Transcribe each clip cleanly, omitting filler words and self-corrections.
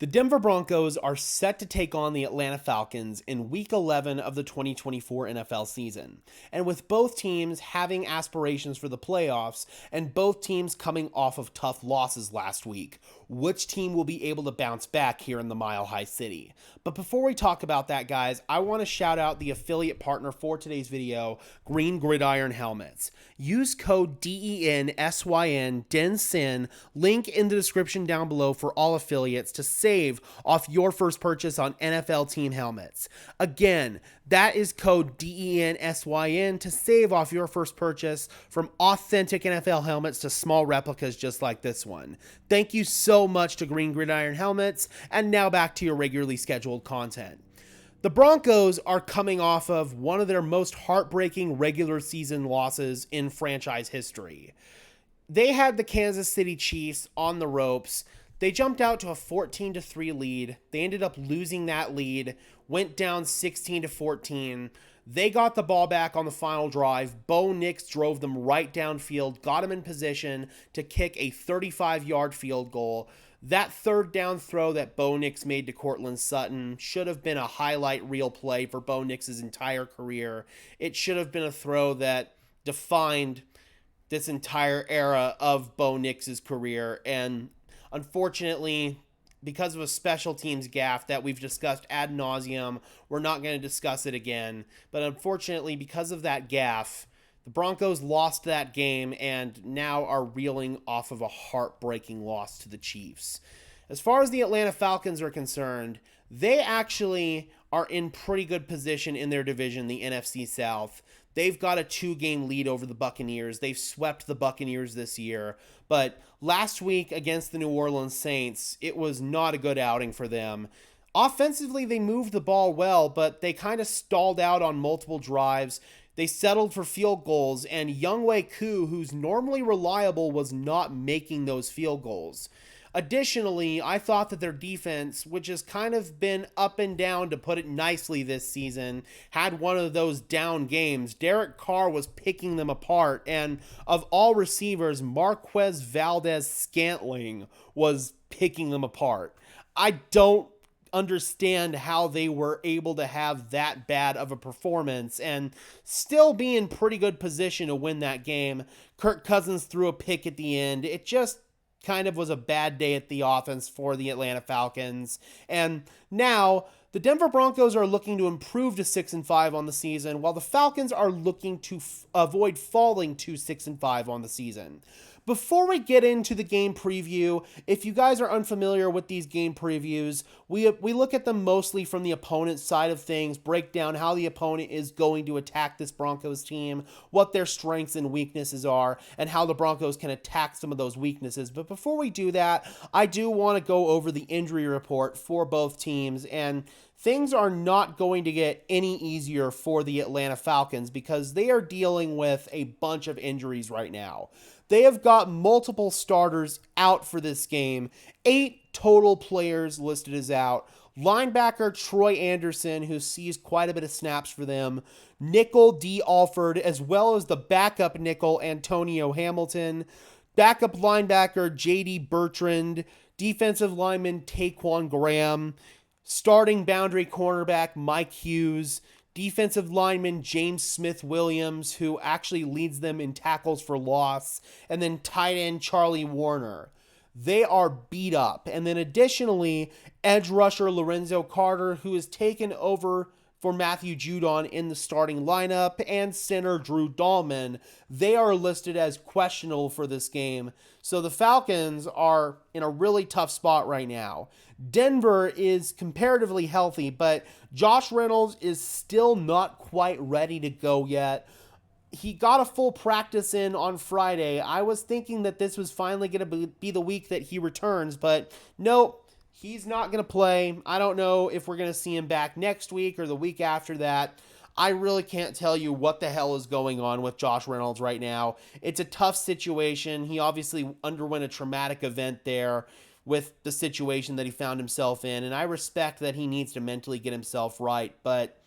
The Denver Broncos are set to take on the Atlanta Falcons in Week 11 of the 2024 NFL season. And with both teams having aspirations for the playoffs and both teams coming off of tough losses last week, which team will be able to bounce back here in the Mile High City? But before we talk about that, guys, I want to shout out the affiliate partner for today's video, Green Gridiron Helmets. Use code DENSYN, DENSYN, link in the description down below for all affiliates to save off your first purchase on NFL team helmets. Again, that is code DENSYN to save off your first purchase from authentic NFL helmets to small replicas just like this one. Thank you so much to Green Gridiron Helmets, and now back to your regularly scheduled content. The Broncos are coming off of one of their most heartbreaking regular season losses in franchise history. They had the Kansas City Chiefs on the ropes. They jumped out to a 14-3 lead. They ended up losing that lead, went down 16-14. They got the ball back on the final drive. Bo Nix drove them right downfield, got them in position to kick a 35-yard field goal. That third down throw that Bo Nix made to Courtland Sutton should have been a highlight reel play for Bo Nix's entire career. It should have been a throw that defined this entire era of Bo Nix's career. And unfortunately, because of a special teams gaffe that we've discussed ad nauseum, we're not going to discuss it again. But unfortunately, because of that gaffe, the Broncos lost that game and now are reeling off of a heartbreaking loss to the Chiefs. As far as the Atlanta Falcons are concerned, they actually are in pretty good position in their division, the NFC South. They've got a 2-game lead over the Buccaneers. They've swept the Buccaneers this year. But last week against the New Orleans Saints, it was not a good outing for them. Offensively, they moved the ball well, but they kind of stalled out on multiple drives. They settled for field goals, and Younghoe Koo, who's normally reliable, was not making those field goals. Additionally, I thought that their defense, which has kind of been up and down to put it nicely this season, had one of those down games. Derek Carr was picking them apart, and of all receivers, Marquez Valdez-Scantling was picking them apart. I don't understand how they were able to have that bad of a performance and still be in pretty good position to win that game. Kirk Cousins threw a pick at the end. It just kind of was a bad day at the offense for the Atlanta Falcons. And now the Denver Broncos are looking to improve to 6-5 on the season, while the Falcons are looking to avoid falling to 6-5 on the season. Before we get into the game preview, if you guys are unfamiliar with these game previews, we look at them mostly from the opponent's side of things, break down how the opponent is going to attack this Broncos team, what their strengths and weaknesses are, and how the Broncos can attack some of those weaknesses. But before we do that, I do want to go over the injury report for both teams, and things are not going to get any easier for the Atlanta Falcons because they are dealing with a bunch of injuries right now. They have got multiple starters out for this game. 8 total players listed as out. Linebacker Troy Anderson, who sees quite a bit of snaps for them. Nickel D. Alford, as well as the backup nickel Antonio Hamilton. Backup linebacker J.D. Bertrand. Defensive lineman Taquan Graham. Starting boundary cornerback Mike Hughes. Defensive lineman James Smith-Williams, who actually leads them in tackles for loss, and then tight end Charlie Warner. They are beat up. And then additionally, edge rusher Lorenzo Carter, who has taken over for Matthew Judon in the starting lineup, and center Drew Dahlman. They are listed as questionable for this game. So the Falcons are in a really tough spot right now. Denver is comparatively healthy, but Josh Reynolds is still not quite ready to go yet. He got a full practice in on Friday. I was thinking that this was finally going to be the week that he returns, but nope. He's not going to play. I don't know if we're going to see him back next week or the week after that. I really can't tell you what the hell is going on with Josh Reynolds right now. It's a tough situation. He obviously underwent a traumatic event there with the situation that he found himself in, and I respect that he needs to mentally get himself right, but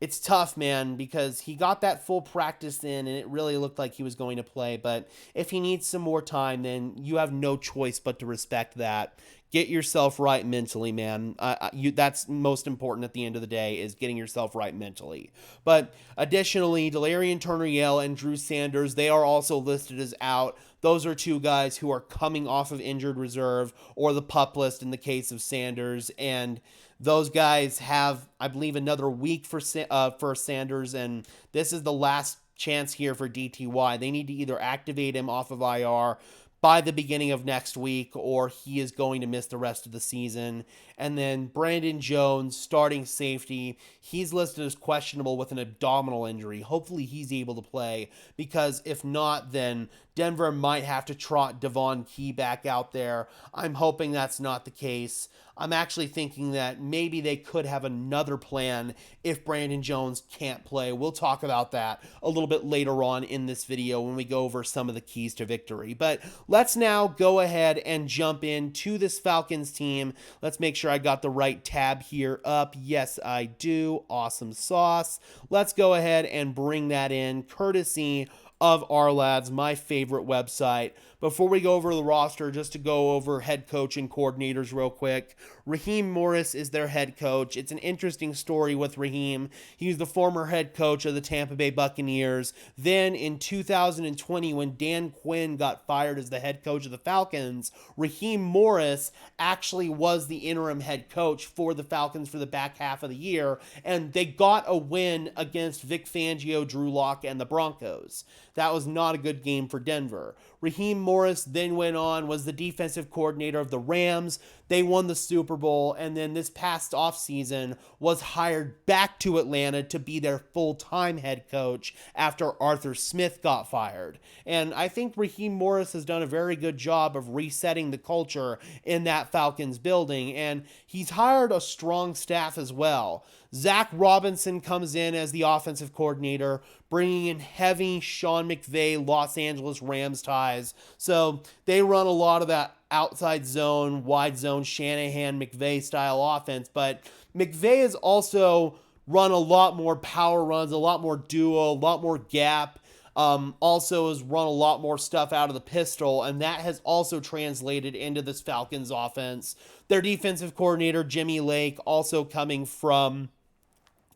it's tough, man, because he got that full practice in and it really looked like he was going to play. But if he needs some more time, then you have no choice but to respect that. Get yourself right mentally, man. That's most important at the end of the day, is getting yourself right mentally. But additionally, Delarian Turner-Yell and Drew Sanders, they are also listed as out. Those are two guys who are coming off of injured reserve or the PUP list in the case of Sanders. And those guys have, I believe, another week for Sanders. And this is the last chance here for DTY. They need to either activate him off of IR by the beginning of next week, or he is going to miss the rest of the season. And then Brandon Jones, starting safety, he's listed as questionable with an abdominal injury. Hopefully he's able to play, because if not, then Denver might have to trot Devon Key back out there. I'm hoping that's not the case. I'm actually thinking that maybe they could have another plan if Brandon Jones can't play. We'll talk about that a little bit later on in this video when we go over some of the keys to victory. But let's now go ahead and jump into this Falcons team. Let's make sure I got the right tab here up. Yes, I do. Awesome sauce. Let's go ahead and bring that in, courtesy of Our Lads, my favorite website. Before we go over the roster, just to go over head coach and coordinators real quick. Raheem Morris is their head coach. It's an interesting story with Raheem. He was the former head coach of the Tampa Bay Buccaneers. Then in 2020, when Dan Quinn got fired as the head coach of the Falcons, Raheem Morris actually was the interim head coach for the Falcons for the back half of the year, and they got a win against Vic Fangio, Drew Lock, and the Broncos. That was not a good game for Denver. Raheem Morris then went on, was the defensive coordinator of the Rams. They won the Super Bowl, and then this past offseason was hired back to Atlanta to be their full-time head coach after Arthur Smith got fired. And I think Raheem Morris has done a very good job of resetting the culture in that Falcons building, and he's hired a strong staff as well. Zach Robinson comes in as the offensive coordinator, bringing in heavy Sean McVay Los Angeles Rams ties. So they run a lot of that outside zone, wide zone, Shanahan, McVay style offense. But McVay has also run a lot more power runs, a lot more duo, a lot more gap. Also has run a lot more stuff out of the pistol, and that has also translated into this Falcons offense. Their defensive coordinator, Jimmy Lake, also coming from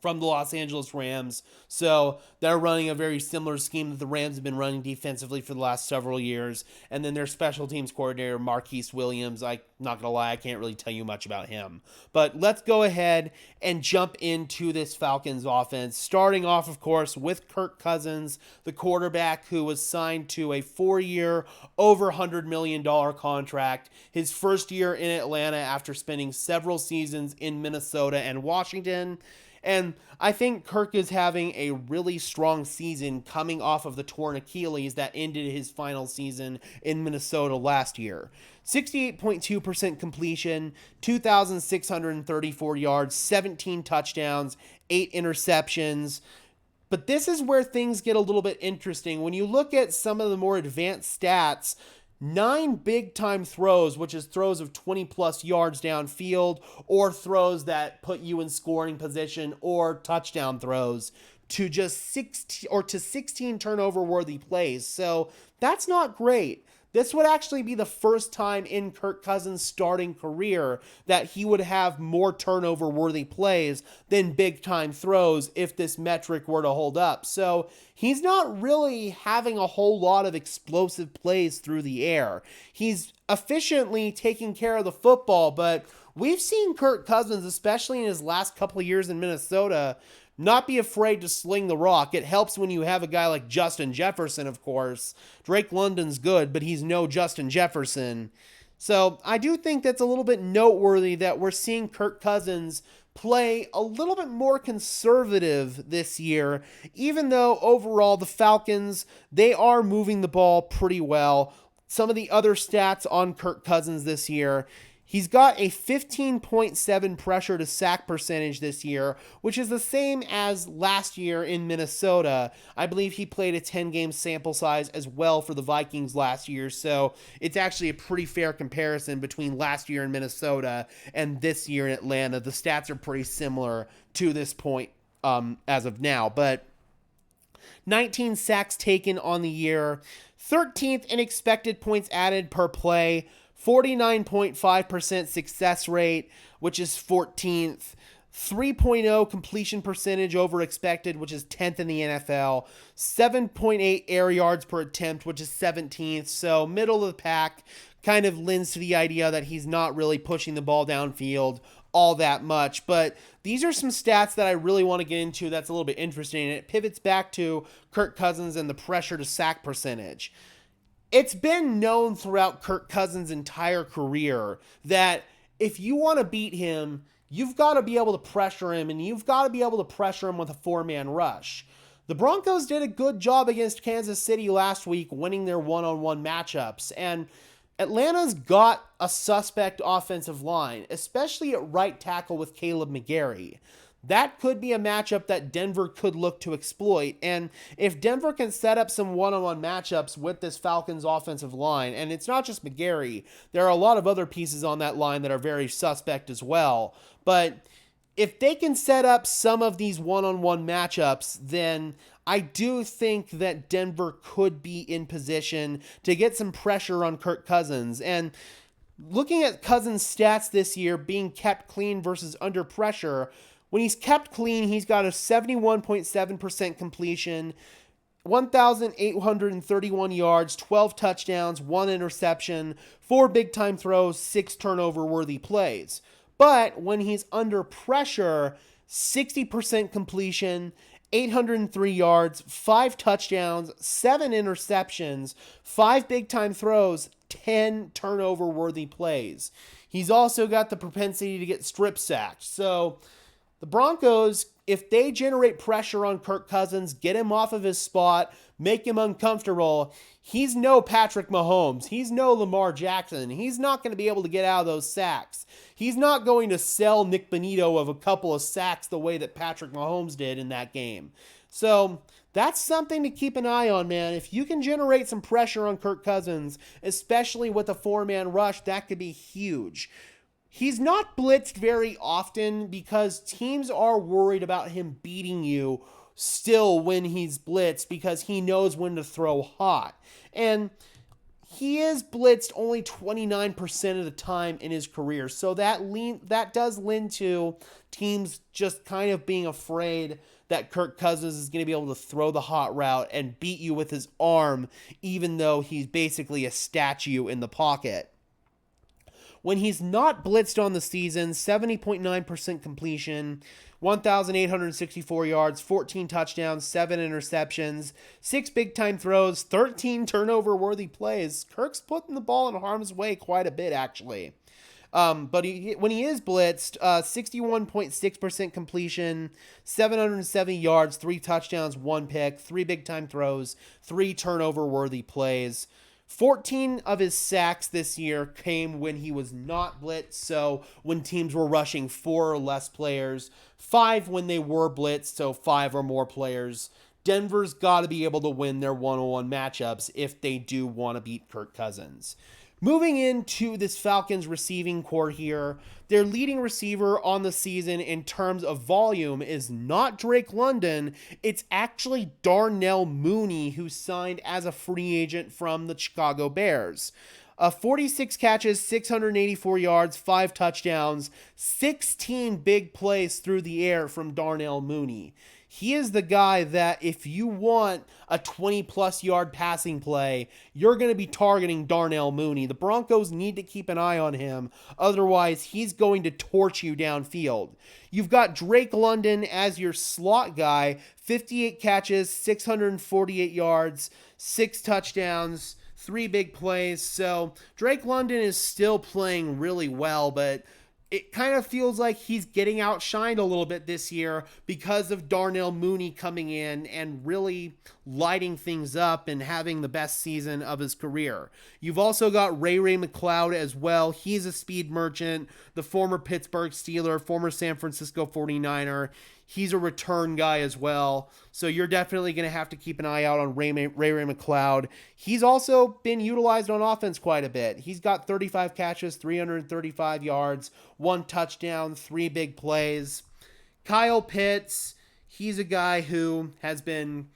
the Los Angeles Rams. So they're running a very similar scheme that the Rams have been running defensively for the last several years. And then their special teams coordinator, Marquise Williams, I'm not going to lie, I can't really tell you much about him. But let's go ahead and jump into this Falcons offense, starting off, of course, with Kirk Cousins, the quarterback who was signed to a 4-year, over $100 million contract. His first year in Atlanta after spending several seasons in Minnesota and Washington. And I think Kirk is having a really strong season coming off of the torn Achilles that ended his final season in Minnesota last year. 68.2% completion, 2,634 yards, 17 touchdowns, 8 interceptions. But this is where things get a little bit interesting. When you look at some of the more advanced stats, 9 big-time throws, which is throws of 20-plus yards downfield, or throws that put you in scoring position, or touchdown throws, to just 16 turnover-worthy plays. So that's not great. This would actually be the first time in Kirk Cousins' starting career that he would have more turnover-worthy plays than big-time throws if this metric were to hold up. So he's not really having a whole lot of explosive plays through the air. He's efficiently taking care of the football, but we've seen Kirk Cousins, especially in his last couple of years in Minnesota, not be afraid to sling the rock. It helps when you have a guy like Justin Jefferson, of course. Drake London's good, but he's no Justin Jefferson. So I do think that's a little bit noteworthy that we're seeing Kirk Cousins play a little bit more conservative this year, even though overall the Falcons, they are moving the ball pretty well. Some of the other stats on Kirk Cousins this year: he's got a 15.7 pressure to sack percentage this year, which is the same as last year in Minnesota. I believe he played a 10-game sample size as well for the Vikings last year, so it's actually a pretty fair comparison between last year in Minnesota and this year in Atlanta. The stats are pretty similar to this point. as of now. But 19 sacks taken on the year, 13th in expected points added per play, 49.5% success rate, which is 14th. 3.0 completion percentage over expected, which is 10th in the NFL. 7.8 air yards per attempt, which is 17th. So middle of the pack, kind of lends to the idea that he's not really pushing the ball downfield all that much. But these are some stats that I really want to get into that's a little bit interesting. And it pivots back to Kirk Cousins and the pressure to sack percentage. It's been known throughout Kirk Cousins' entire career that if you want to beat him, you've got to be able to pressure him, and you've got to be able to pressure him with a four-man rush. The Broncos did a good job against Kansas City last week, winning their one-on-one matchups, and Atlanta's got a suspect offensive line, especially at right tackle with Caleb McGarry. That could be a matchup that Denver could look to exploit. And if Denver can set up some one-on-one matchups with this Falcons offensive line, and it's not just McGarry, there are a lot of other pieces on that line that are very suspect as well. But if they can set up some of these one-on-one matchups, then I do think that Denver could be in position to get some pressure on Kirk Cousins. And looking at Cousins' stats this year, being kept clean versus under pressure, when he's kept clean, he's got a 71.7% completion, 1,831 yards, 12 touchdowns, 1 interception, 4 big-time throws, 6 turnover-worthy plays. But when he's under pressure, 60% completion, 803 yards, 5 touchdowns, 7 interceptions, 5 big-time throws, 10 turnover-worthy plays. He's also got the propensity to get strip sacked. So the Broncos, if they generate pressure on Kirk Cousins, get him off of his spot, make him uncomfortable, he's no Patrick Mahomes. He's no Lamar Jackson. He's not going to be able to get out of those sacks. He's not going to sell Nick Bonito of a couple of sacks the way that Patrick Mahomes did in that game. So that's something to keep an eye on, man. If you can generate some pressure on Kirk Cousins, especially with a four-man rush, that could be huge. He's not blitzed very often because teams are worried about him beating you still when he's blitzed because he knows when to throw hot. And he is blitzed only 29% of the time in his career. So that does lend to teams just kind of being afraid that Kirk Cousins is going to be able to throw the hot route and beat you with his arm, even though he's basically a statue in the pocket. When he's not blitzed on the season, 70.9% completion, 1,864 yards, 14 touchdowns, 7 interceptions, 6 big-time throws, 13 turnover-worthy plays. Kirk's putting the ball in harm's way quite a bit, actually. But when he is blitzed, 61.6% completion, 770 yards, 3 touchdowns, 1 pick, 3 big-time throws, 3 turnover-worthy plays. 14 of his sacks this year came when he was not blitzed, so when teams were rushing 4 or less players. 5 when they were blitzed, so 5 or more players. Denver's got to be able to win their one-on-one matchups if they do want to beat Kirk Cousins. Moving into this Falcons receiving core here, their leading receiver on the season in terms of volume is not Drake London. It's actually Darnell Mooney, who signed as a free agent from the Chicago Bears. 46 catches, 684 yards, 5 touchdowns, 16 big plays through the air from Darnell Mooney. He is the guy that if you want a 20-plus yard passing play, you're going to be targeting Darnell Mooney. The Broncos need to keep an eye on him. Otherwise, he's going to torch you downfield. You've got Drake London as your slot guy, 58 catches, 648 yards, 6 touchdowns, 3 big plays. So Drake London is still playing really well, but it kind of feels like he's getting outshined a little bit this year because of Darnell Mooney coming in and really lighting things up and having the best season of his career. You've also got Ray McCloud as well. He's a speed merchant, the former Pittsburgh Steeler, former San Francisco 49er. He's a return guy as well. So you're definitely going to have to keep an eye out on Ray McCloud. He's also been utilized on offense quite a bit. He's got 35 catches, 335 yards, 1 touchdown, 3 big plays. Kyle Pitts, He's a guy who has been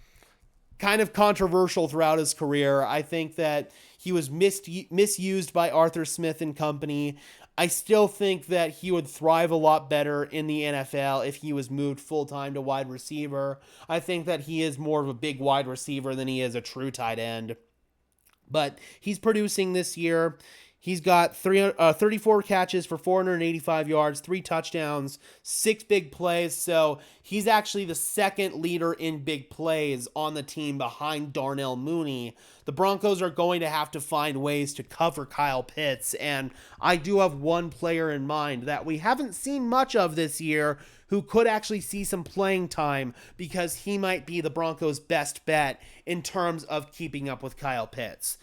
kind of controversial throughout his career. I think that he was misused by Arthur Smith and company. I still think that he would thrive a lot better in the NFL if he was moved full-time to wide receiver. I think that he is more of a big wide receiver than he is a true tight end. But he's producing this year. He's got 34 catches for 485 yards, 3 touchdowns, 6 big plays. So he's actually the second leader in big plays on the team behind Darnell Mooney. The Broncos are going to have to find ways to cover Kyle Pitts. And I do have one player in mind that we haven't seen much of this year who could actually see some playing time because he might be the Broncos' best bet in terms of keeping up with Kyle Pitts.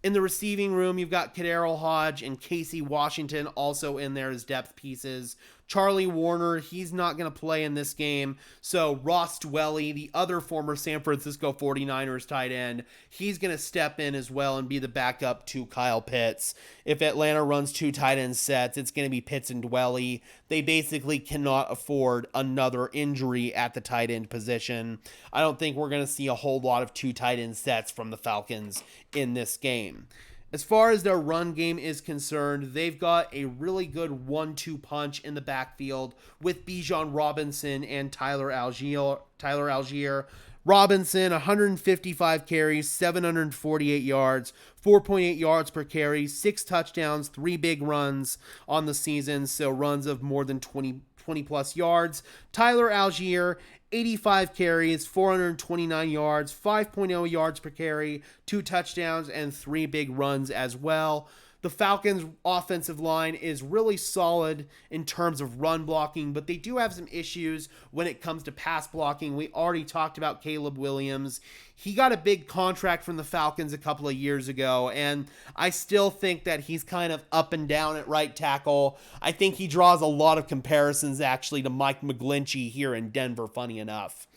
In the receiving room, you've got Kadarius Hodge and Casey Washington also in there as depth pieces. Charlie Warner, he's not going to play in this game. So Ross Dwelley, the other former San Francisco 49ers tight end, he's going to step in as well and be the backup to Kyle Pitts. If Atlanta runs 2 tight end sets, it's going to be Pitts and Dwelley. They basically cannot afford another injury at the tight end position. I don't think we're going to see a whole lot of 2 tight end sets from the Falcons in this game. As far as their run game is concerned, they've got a really good 1-2 punch in the backfield with Bijan Robinson and Tyler Algier. Robinson, 155 carries, 748 yards, 4.8 yards per carry, 6 touchdowns, 3 big runs on the season, so runs of more than 20 plus yards. Tyler Algier, 85 carries, 429 yards, 5.0 yards per carry, 2 touchdowns, and 3 big runs as well. The Falcons' offensive line is really solid in terms of run blocking, but they do have some issues when it comes to pass blocking. We already talked about Caleb Williams. He got a big contract from the Falcons a couple of years ago, and I still think that he's kind of up and down at right tackle. I think he draws a lot of comparisons, actually, to Mike McGlinchey here in Denver, funny enough.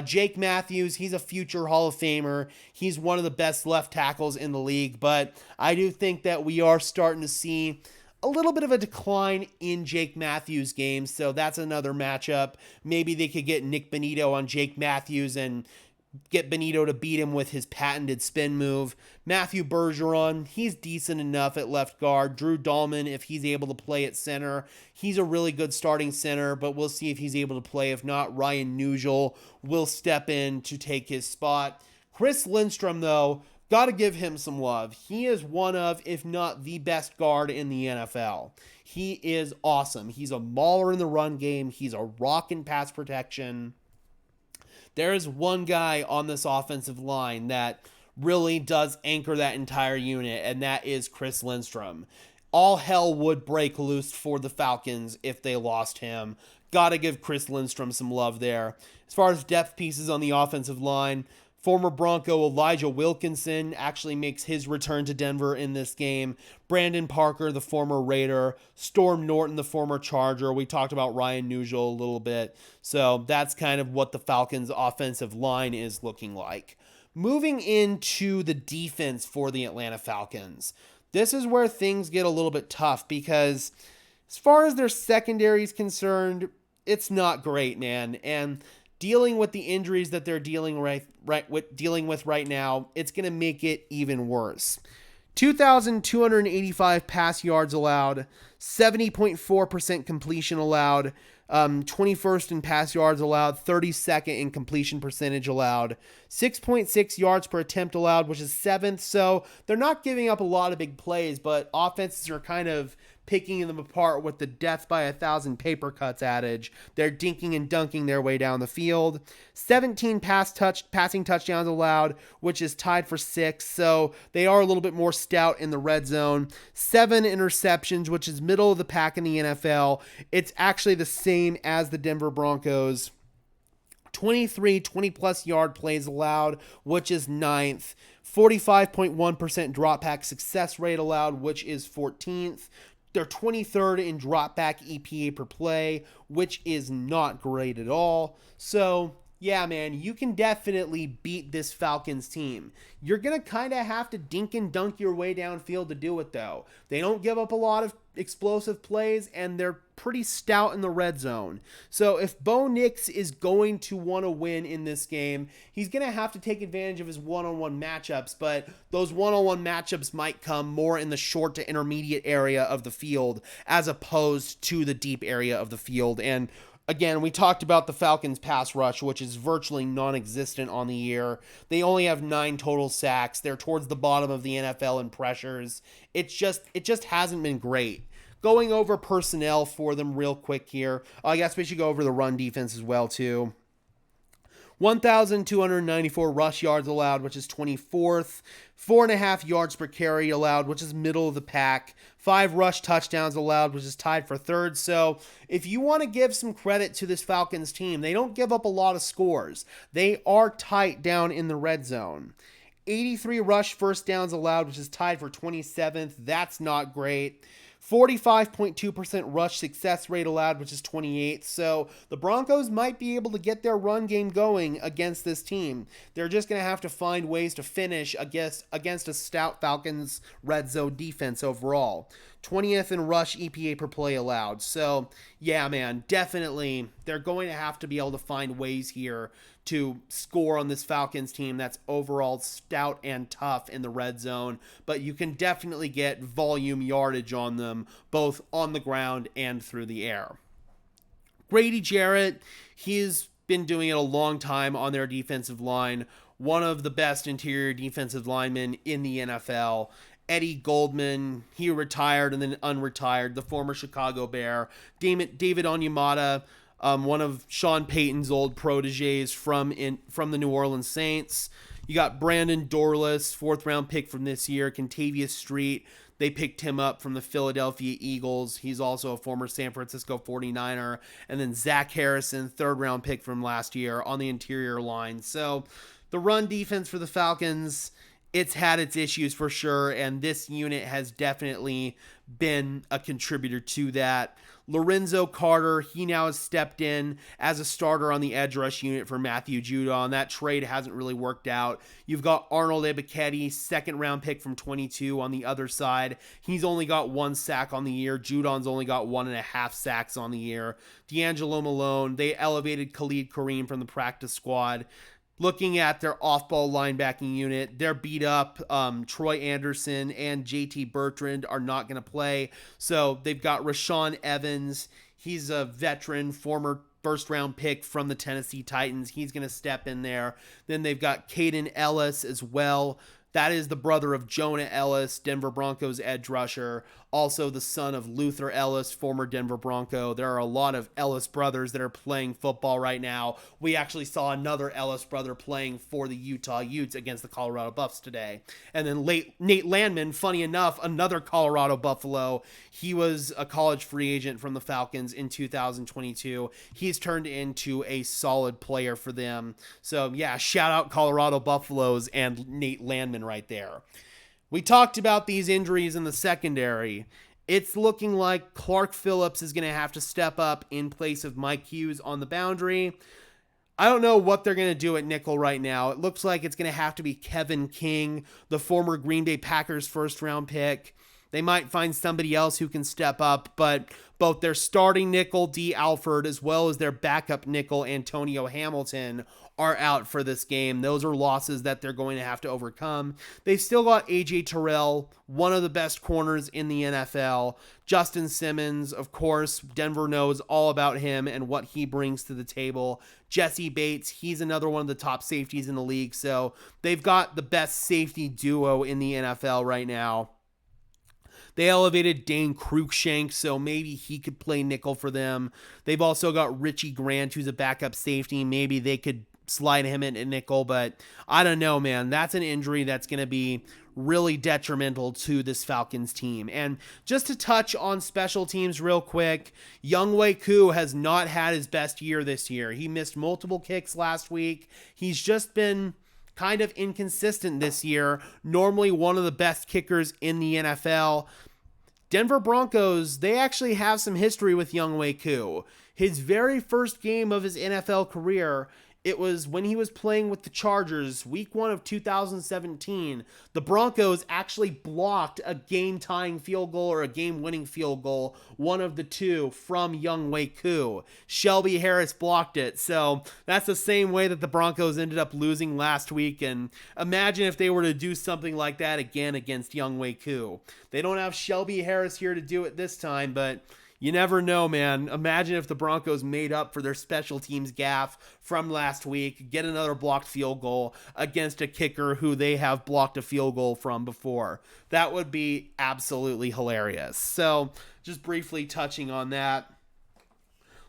Jake Matthews, he's a future Hall of Famer. He's one of the best left tackles in the league, but I do think that we are starting to see a little bit of a decline in Jake Matthews' game, so that's another matchup. Maybe they could get Nick Benito on Jake Matthews and get Benito to beat him with his patented spin move. Matthew Bergeron, he's decent enough at left guard. Drew Dahlman, if he's able to play at center, he's a really good starting center, but we'll see if he's able to play. If not, Ryan Nugel will step in to take his spot. Chris Lindstrom, though, got to give him some love. He is one of, if not the best guard in the NFL. He is awesome. He's a mauler in the run game. He's a rock in pass protection. There is one guy on this offensive line that really does anchor that entire unit, and that is Chris Lindstrom. All hell would break loose for the Falcons if they lost him. Got to give Chris Lindstrom some love there. As far as depth pieces on the offensive line, former Bronco Elijah Wilkinson actually makes his return to Denver in this game. Brandon Parker, the former Raider. Storm Norton, the former Charger. We talked about Ryan Nugel a little bit. So that's kind of what the Falcons' offensive line is looking like. Moving into the defense for the Atlanta Falcons. This is where things get a little bit tough because as far as their secondary is concerned, it's not great, man. And dealing with the injuries that they're dealing with right now, it's going to make it even worse. 2,285 pass yards allowed, 70.4% completion allowed, 21st in pass yards allowed, 32nd in completion percentage allowed, 6.6 yards per attempt allowed, which is 7th. So they're not giving up a lot of big plays, but offenses are kind of picking them apart with the death by 1,000 paper cuts adage. They're dinking and dunking their way down the field. 17 passing touchdowns allowed, which is tied for 6th, so they are a little bit more stout in the red zone. 7 interceptions, which is middle of the pack in the NFL. It's actually the same as the Denver Broncos. 23 20-plus yard plays allowed, which is 9th. 45.1% drop back success rate allowed, which is 14th. They're 23rd in drop back EPA per play, which is not great at all. So, yeah, man, you can definitely beat this Falcons team. You're going to kind of have to dink and dunk your way downfield to do it, though. They don't give up a lot of explosive plays, and they're pretty stout in the red zone. So if Bo Nix is going to want to win in this game, he's going to have to take advantage of his one-on-one matchups, but those one-on-one matchups might come more in the short to intermediate area of the field as opposed to the deep area of the field. And again, we talked about the Falcons' pass rush, which is virtually non-existent on the year. They only have 9 total sacks. They're towards the bottom of the NFL in pressures. It just hasn't been great. Going over personnel for them real quick here. I guess we should go over the run defense as well, too. 1,294 rush yards allowed, which is 24th. 4.5 yards per carry allowed, which is middle of the pack. 5 rush touchdowns allowed, which is tied for third. So if you want to give some credit to this Falcons team, they don't give up a lot of scores. They are tight down in the red zone. 83 rush first downs allowed, which is tied for 27th. That's not great. 45.2% rush success rate allowed, which is 28th. So the Broncos might be able to get their run game going against this team. They're just going to have to find ways to finish against a stout Falcons red zone defense overall. 20th in rush EPA per play allowed. So yeah, man, definitely they're going to have to be able to find ways here to score on this Falcons team that's overall stout and tough in the red zone, but you can definitely get volume yardage on them, both on the ground and through the air. Grady Jarrett, he's been doing it a long time on their defensive line, one of the best interior defensive linemen in the NFL. Eddie Goldman, he retired and then unretired, the former Chicago Bear. David Onyemata, one of Sean Payton's old proteges from the New Orleans Saints. You got Brandon Dorless, 4th round pick from this year. Contavious Street, they picked him up from the Philadelphia Eagles. He's also a former San Francisco 49er. And then Zach Harrison, 3rd round pick from last year on the interior line. So the run defense for the Falcons, it's had its issues for sure, and this unit has definitely been a contributor to that. Lorenzo Carter, he now has stepped in as a starter on the edge rush unit for Matthew Judon. That trade hasn't really worked out. You've got Arnold Ebiketie, 2nd round pick from 22 on the other side. He's only got 1 sack on the year. Judon's only got 1.5 sacks on the year. D'Angelo Malone, they elevated Khalid Kareem from the practice squad. Looking at their off-ball linebacking unit, they're beat up. Troy Anderson and JT Bertrand are not going to play. So they've got Rashawn Evans. He's a veteran, former first-round pick from the Tennessee Titans. He's going to step in there. Then they've got Caden Ellis as well. That is the brother of Jonah Ellis, Denver Broncos edge rusher, also the son of Luther Ellis, former Denver Bronco. There are a lot of Ellis brothers that are playing football right now. We actually saw another Ellis brother playing for the Utah Utes against the Colorado Buffs today. And then Nate Landman, funny enough, another Colorado Buffalo. He was a college free agent from the Falcons in 2022. He's turned into a solid player for them. So yeah, shout out Colorado Buffaloes and Nate Landman right there. We talked about these injuries in the secondary. It's looking like Clark Phillips is going to have to step up in place of Mike Hughes on the boundary. I don't know what they're going to do at nickel right now. It looks like it's going to have to be Kevin King, the former Green Bay Packers 1st round pick. They might find somebody else who can step up, but both their starting nickel, D. Alford, as well as their backup nickel, Antonio Hamilton, are out for this game. Those are losses that they're going to have to overcome. They've still got A.J. Terrell, one of the best corners in the NFL. Justin Simmons, of course, Denver knows all about him and what he brings to the table. Jesse Bates, he's another one of the top safeties in the league. So they've got the best safety duo in the NFL right now. They elevated Dane Cruikshank, so maybe he could play nickel for them. They've also got Richie Grant, who's a backup safety. Maybe they could slide him in at nickel, but I don't know, man. That's an injury that's going to be really detrimental to this Falcons team. And just to touch on special teams real quick, Younghoe Koo has not had his best year this year. He missed multiple kicks last week. He's just been kind of inconsistent this year. Normally one of the best kickers in the NFL. Denver Broncos, they actually have some history with Younghoe Koo. His very first game of his NFL career, It was when he was playing with the Chargers, week 1 of 2017. The Broncos actually blocked a game-tying field goal or a game-winning field goal, one of the two, from Younghoe Koo. Shelby Harris blocked it. So that's the same way that the Broncos ended up losing last week. And imagine if they were to do something like that again against Younghoe Koo. They don't have Shelby Harris here to do it this time, but you never know, man. Imagine if the Broncos made up for their special teams gaffe from last week, get another blocked field goal against a kicker who they have blocked a field goal from before. That would be absolutely hilarious. So, just briefly touching on that.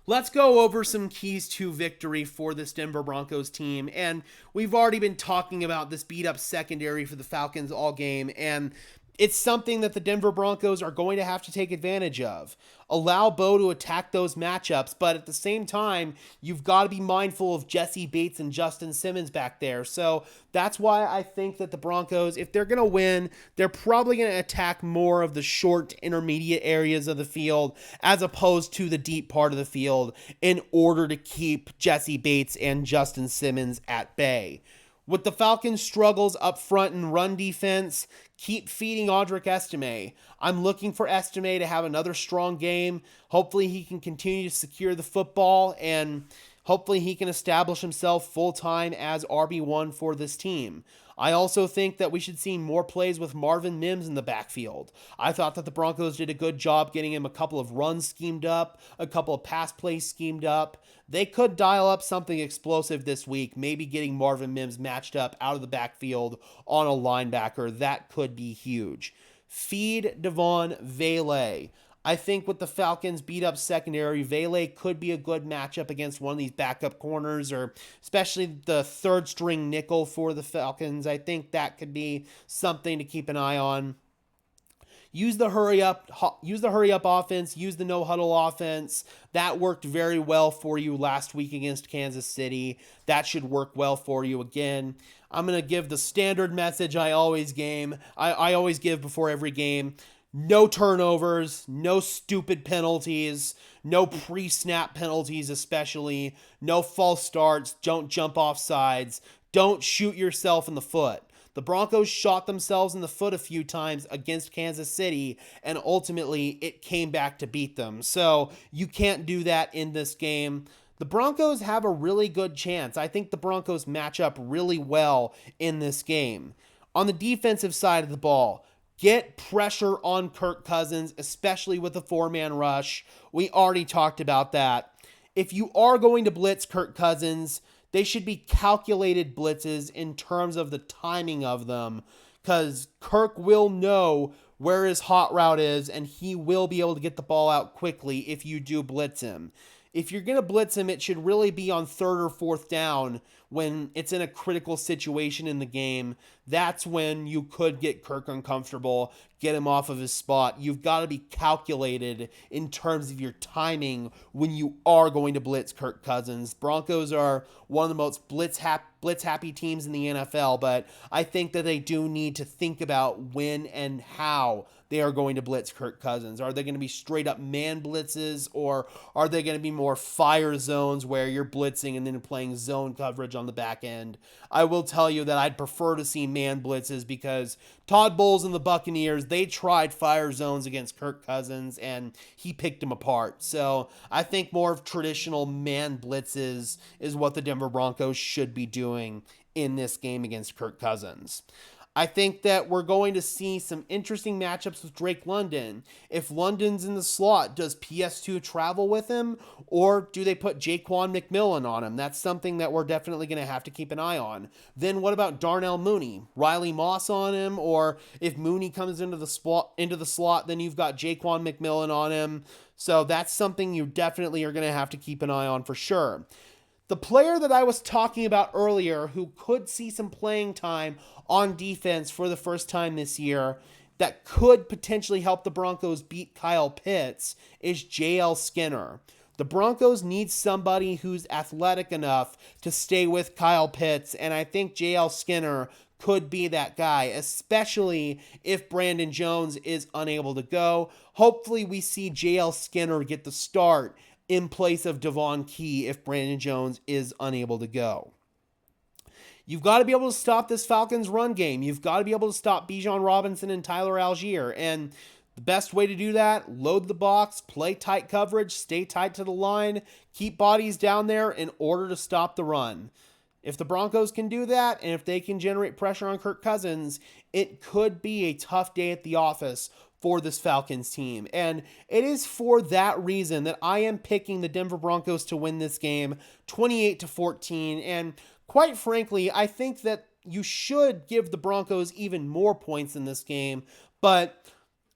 Let's go over some keys to victory for this Denver Broncos team. And we've already been talking about this beat-up secondary for the Falcons all game, and it's something that the Denver Broncos are going to have to take advantage of. Allow Bo to attack those matchups, but at the same time, you've got to be mindful of Jessie Bates and Justin Simmons back there. So that's why I think that the Broncos, if they're going to win, they're probably going to attack more of the short, intermediate areas of the field as opposed to the deep part of the field in order to keep Jessie Bates and Justin Simmons at bay. With the Falcons' struggles up front in run defense, keep feeding Audric Estime. I'm looking for Estime to have another strong game. Hopefully he can continue to secure the football, and hopefully he can establish himself full-time as RB1 for this team. I also think that we should see more plays with Marvin Mims in the backfield. I thought that the Broncos did a good job getting him a couple of runs schemed up, a couple of pass plays schemed up. They could dial up something explosive this week, maybe getting Marvin Mims matched up out of the backfield on a linebacker. That could be huge. Feed Devon Vele. I think with the Falcons' beat-up secondary, Vele could be a good matchup against one of these backup corners, or especially the third-string nickel for the Falcons. I think that could be something to keep an eye on. Use the hurry up offense, use the no huddle offense. That worked very well for you last week against Kansas City. That should work well for you again. I'm going to give the standard message I always give before every game. No turnovers, no stupid penalties, no pre-snap penalties especially, no false starts, don't jump off sides, don't shoot yourself in the foot. The Broncos shot themselves in the foot a few times against Kansas City, and ultimately it came back to beat them. So you can't do that in this game. The Broncos have a really good chance. I think the Broncos match up really well in this game. On the defensive side of the ball, get pressure on Kirk Cousins, especially with the four-man rush. We already talked about that. If you are going to blitz Kirk Cousins, they should be calculated blitzes in terms of the timing of them, because Kirk will know where his hot route is, and he will be able to get the ball out quickly if you do blitz him. If you're going to blitz him, it should really be on third or fourth down when it's in a critical situation in the game. That's when you could get Kirk uncomfortable, get him off of his spot. You've got to be calculated in terms of your timing when you are going to blitz Kirk Cousins. Broncos are one of the most blitz-happy teams in the NFL, but I think that they do need to think about when and how they are going to blitz Kirk Cousins. Are they going to be straight up man blitzes, or are they going to be more fire zones where you're blitzing and then playing zone coverage on the back end? I will tell you that I'd prefer to see man blitzes, because Todd Bowles and the Buccaneers, they tried fire zones against Kirk Cousins and he picked them apart. So I think more of traditional man blitzes is what the Denver Broncos should be doing in this game against Kirk Cousins. I think that we're going to see some interesting matchups with Drake London. If London's in the slot, does PS2 travel with him, or do they put Jaquan McMillan on him? That's something that we're definitely going to have to keep an eye on. Then what about Darnell Mooney? Riley Moss on him, or if Mooney comes into the slot, then you've got Jaquan McMillan on him. So that's something you definitely are going to have to keep an eye on for sure. The player that I was talking about earlier who could see some playing time on defense for the first time this year that could potentially help the Broncos beat Kyle Pitts is JL Skinner. The Broncos need somebody who's athletic enough to stay with Kyle Pitts, and I think JL Skinner could be that guy, especially if Brandon Jones is unable to go. Hopefully we see JL Skinner get the start in place of Devon Key if Brandon Jones is unable to go. You've got to be able to stop this Falcons run game. You've got to be able to stop Bijan Robinson and Tyler Algier. And the best way to do that, load the box, play tight coverage, stay tight to the line, keep bodies down there in order to stop the run. If the Broncos can do that, and if they can generate pressure on Kirk Cousins, it could be a tough day at the office for this Falcons team. And it is for that reason that I am picking the Denver Broncos to win this game 28-14. And quite frankly, I think that you should give the Broncos even more points in this game. But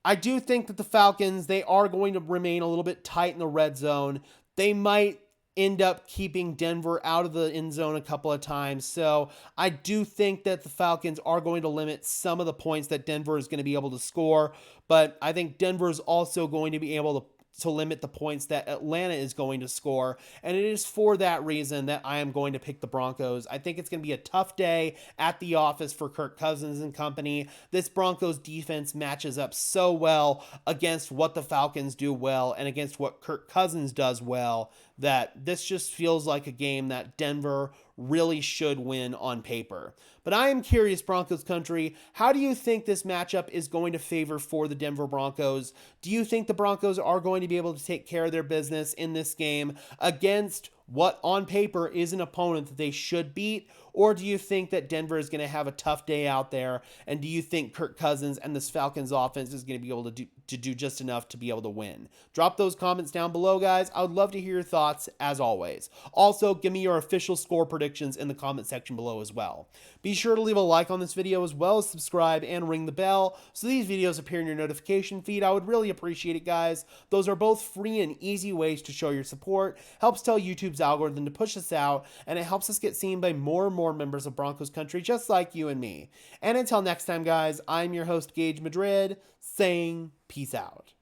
I do think that the Falcons, they are going to remain a little bit tight in the red zone. They might end up keeping Denver out of the end zone a couple of times. So I do think that the Falcons are going to limit some of the points that Denver is going to be able to score. But I think Denver is also going to be able to limit the points that Atlanta is going to score. And it is for that reason that I am going to pick the Broncos. I think it's going to be a tough day at the office for Kirk Cousins and company. This Broncos defense matches up so well against what the Falcons do well and against what Kirk Cousins does well that this just feels like a game that Denver really should win on paper. But I am curious, Broncos country, how do you think this matchup is going to favor for the Denver Broncos? Do you think the Broncos are going to be able to take care of their business in this game against what on paper is an opponent that they should beat? Or do you think that Denver is going to have a tough day out there? And do you think Kirk Cousins and this Falcons offense is going to be able to do just enough to be able to win? Drop those comments down below, guys. I would love to hear your thoughts as always. Also, give me your official score predictions in the comment section below as well. Be sure to leave a like on this video as well as subscribe and ring the bell so these videos appear in your notification feed. I would really appreciate it, guys. Those are both free and easy ways to show your support. Helps tell YouTube's algorithm to push us out, and it helps us get seen by more and more members of Broncos country just like you and me. And until next time, guys, I'm your host, Gage Madrid, saying peace out.